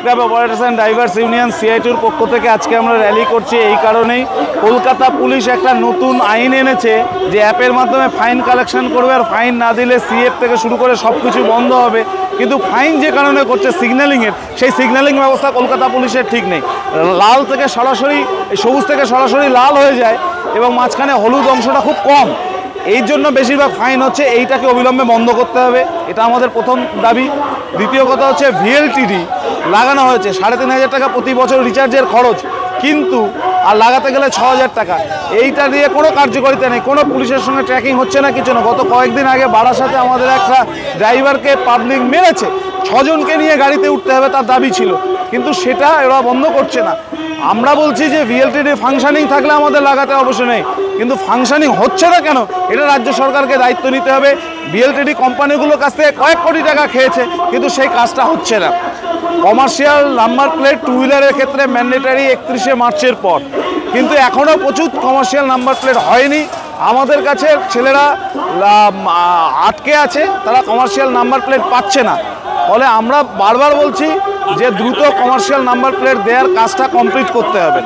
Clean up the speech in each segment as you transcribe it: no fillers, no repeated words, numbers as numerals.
Cab operators and drivers union সিআইটির পক্ষ থেকে আজকে আমরা র্যালি করছি এই কারণেই, কলকাতা পুলিশ একটা নতুন আইন এনেছে যে অ্যাপের মাধ্যমে ফাইন কালেকশন করবে, আর ফাইন না দিলে সিএফ থেকে শুরু করে সব কিছু বন্ধ হবে। কিন্তু ফাইন যে কারণে করছে সিগন্যালিংয়ের, সেই সিগন্যালিং ব্যবস্থা কলকাতা পুলিশের ঠিক নেই। লাল থেকে সরাসরি, সবুজ থেকে সরাসরি লাল হয়ে যায় এবং মাঝখানে হলুদ অংশটা খুব কম, এই জন্য বেশিরভাগ ফাইন হচ্ছে। এইটাকে অবিলম্বে বন্ধ করতে হবে, এটা আমাদের প্রথম দাবি। দ্বিতীয় কথা হচ্ছে ভিএলটিডি লাগানো হয়েছে ৩,৫০০ টাকা প্রতি বছর রিচার্জের খরচ, কিন্তু আর লাগাতে গেলে ৬,০০০ টাকা। এইটা দিয়ে কোনো কার্যকারিতা নেই, কোনো পুলিশের সঙ্গে ট্র্যাকিং হচ্ছে না, কিছু না। গত কয়েকদিন আগে বারাসাতে আমাদের একটা ড্রাইভারকে পাবলিক মেরেছে, ৬ জনকে নিয়ে গাড়িতে উঠতে হবে তার দাবি ছিল, কিন্তু সেটা এরা বন্ধ করছে না। আমরা বলছি যে ভিএলটিডি ফাংশনিং থাকলে আমাদের লাগাতে অবশ্যই নেই, কিন্তু ফাংশনিং হচ্ছে না কেন, এটা রাজ্য সরকারকে দায়িত্ব নিতে হবে। ভিএলটিডি কোম্পানিগুলোর কাছ থেকে কয়েক কোটি টাকা খেয়েছে, কিন্তু সেই কাজটা হচ্ছে না। কমার্শিয়াল নাম্বার প্লেট টু হুইলারের ক্ষেত্রে ম্যান্ডেটারি ৩১শে মার্চের পর, কিন্তু এখনও প্রচুর কমার্শিয়াল নাম্বার প্লেট হয়নি। আমাদের কাছে ছেলেরা আটকে আছে, তারা কমার্শিয়াল নাম্বার প্লেট পাচ্ছে না। ফলে আমরা বারবার বলছি যে দ্রুত কমার্শিয়াল নাম্বার প্লেট দেওয়ার কাজটা কমপ্লিট করতে হবে।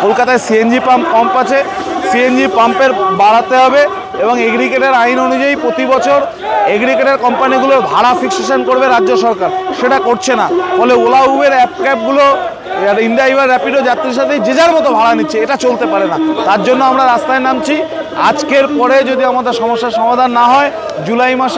কলকাতায় সিএনজি পাম্প কম আছে, সিএনজি পাম্পের বাড়াতে হবে এবং এগ্রিগেটের আইন অনুযায়ী প্রতি বছর এগ্রিগেটের কোম্পানিগুলোর ভাড়া ফিক্সেশন করবে রাজ্য সরকার, সেটা করছে না। ফলে ওলা উবের অ্যাপ ক্যাবগুলো ইন্ডিয়া এবার র্যাপিডো যাত্রীর সাথে যে যার মতো ভাড়া নিচ্ছে, এটা চলতে পারে না। তার জন্য আমরা রাস্তায় নামছি। আজকের পরে যদি আমাদের সমস্যার সমাধান না হয়, জুলাই মাসে